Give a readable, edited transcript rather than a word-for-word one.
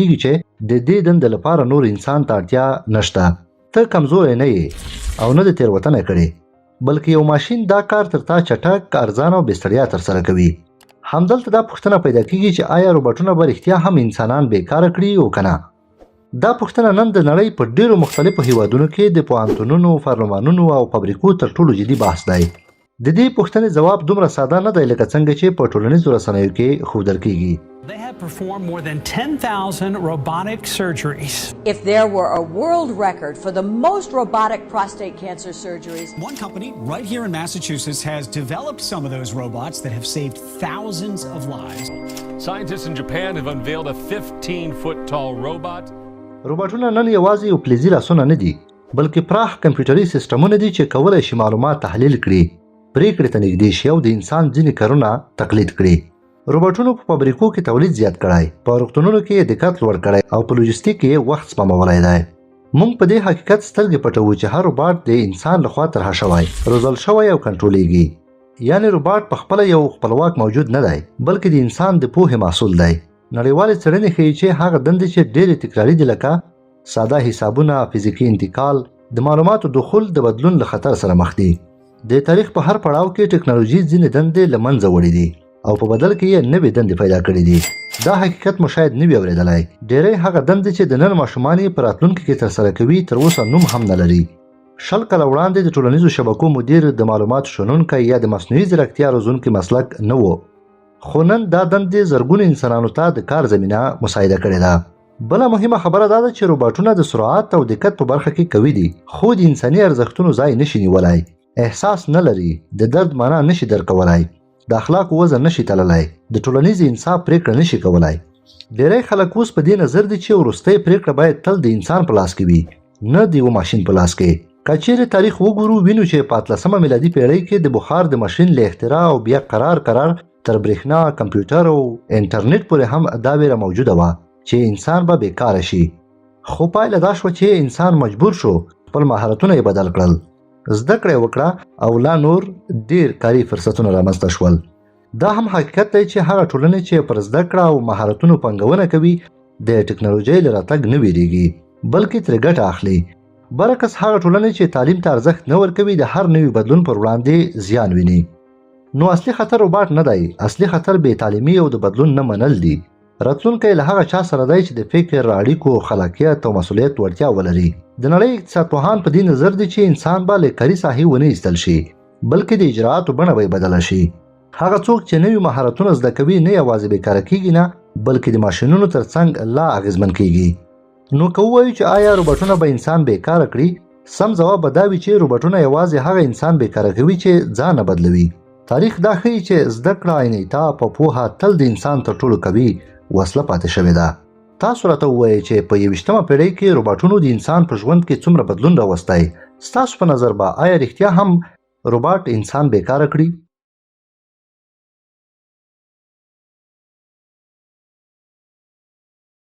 کیږي چې د دې دندې لپاره نور انسان ته اړتیا نشته. ته کمزوری نه یې او نه د تېروتنه کړې، بلکې یو ماشین دا کار تر تا چټک، ارزانه او بېستړیا ترسره کوي. همدلته دا پوښتنه پیدا کیږي چې آیا روباټونه به رښتیا هم انسانان بیکاره کړي او که نه؟ دا پوښتنه نن د نړۍ په ډېرو مختلفو هیوادونو کې د پوهنتونونو، پارلمانونو او فابریکو تر ټولو جدي بحث دی. د دې پوښتنې ځواب دومره ساده نه دی لکه څنګه چې په ټولنیزو رسنیو کې ښودل کیږي. They have performed more than 10,000 robotic surgeries. If there were a world record for the most robotic prostate cancer surgeries, One company right here in Massachusetts has developed some of those robots that have saved thousands of lives. Scientists in Japan have unveiled a 15-foot-tall robot. روباټونه نن یوازې یو فلزي لاسونه نه دي، بلکې پراخ کمپیوټري سیسټمونه دي چې کولی شي معلومات تحلیل کړي، پریکړې ته نږدې شي او د انسان ځینې کارونه تقلید کړي. روباټونو په فابریکو کې تولید زیات کړی، په روغتونونو کې یې دقت لوړ کړی او په لوجستیک کې یې وخت سپمولی دی. موږ په دې حقیقت سترګې پټوو چې هر روباټ د انسان لخوا طرحه شوی، روزل شوی او کنټرولېږي. یعنې روباټ پخپله یو خپلواک موجود نه دی، بلکې د انسان د پوهې محصول دی. نړیوالې څېړنې ښیي چې هغه دندې چې ډېرې تکراري دي لکه ساده حسابونه، فزیکي انتقال، د معلوماتو دخول د بدلون له خطر سره مخ دي. د تاریخ په هر پړاو کې ټکنالوژي ځینې دندې له منځه وړي دي او په بدل کې یې نوې دندې پیدا کړي دي. دا حقیقت مو شاید نه وي اورېدلی. ډېری هغه دندې چې د نن ماشومان یې په راتلونکي کې ترسره کوي تر اوسه نوم هم نه لري. 20 کاله وړاندې د ټولنیزو شبکو مدیر د معلوماتو شنونکی یا د مصنوعي ځیرکتیا روزونکي مسلک نه و، خو نن دا دندې زرګونو انسانانو ته د کار زمینه مساعده کړې ده. بله مهمه خبره دا ده چې روباټونه د سرعت او دقت په برخه کې قوي دي، خو د انساني ارزښتونو ځای نشي نیولی. احساس نه لري، د درد معنا نشي درکولی، د اخلاقو وزن نشي تللی، د ټولنیز انصاف پریکړه نشي کولی. ډېری خلک اوس په دې نظر دي چې وروستۍ پریکړه باید تل د انسان په لاس کې وي، نه د یو ماشین په لاس کې. که چیرې تاریخ وګورو وینو چې په 18مه میلادي پیړۍ کې د بخار د ماشین له اختراع او بیا قرار تر برېښنا، کمپیوټر او انټرنیټ پورې هم دا ویره موجوده وه چې انسان به بیکاره شي. خو پایله دا شوه چې انسان مجبور شو خپل مهارتونه یې بدل کړل، زده کړه یې وکړه او لا نور ډېر کاري فرصتونه رامنځته شول. دا هم حقیقت دی چې هغه ټولنې چې پر زده کړه او مهارتونو پانګونه کوي د ټکنالوژۍ له راتګ نه ویریږي، بلکې ترې ګټه اخلي. برعکس هغه ټولنې چې تعلیم ته ارزښت نه ورکوي د هر نوي بدلون پر وړاندې زیان ویني. نو اصلي خطر روباټ نه دی، اصلي خطر بې تعلیمي او د بدلون نه منل دي. راتلونکی له هغه چا سره دی چې د فکر، اړیکو، خلاقیت او مسؤلیت وړتیا ولري. د نړۍ اقتصادپوهان په دې نظر دي چې انسان به له کاري ساحې ونه ایستل شي، بلکې د اجرااتو بڼه به یې بدله شي. هغه څوک چې نوي مهارتونه زده کوي نه یوازې بیکاره کیږي نه، بلکې د ماشینونو ترڅنګ لا اغېزمن کیږي. نو که ووایو چې آیا روباټونه به انسان بیکاره کړي، سم ځواب به دا وي چې روباټونه یوازې هغه انسان بیکاره کوي چې ځان نه بدلوي. تاریخ دا ښیي چې زده کړه، انعطاف او پوهه تل د انسان تر ټولو قوي وسله پاتې شوې ده. تاسو راته ووایئ چې په 21مه پیړۍ کې روباټونو د انسان په ژوند کې څومره بدلون راوستی؟ ستاسو په نظر به آیا رښتیا هم روباټ انسان بیکاره کړي؟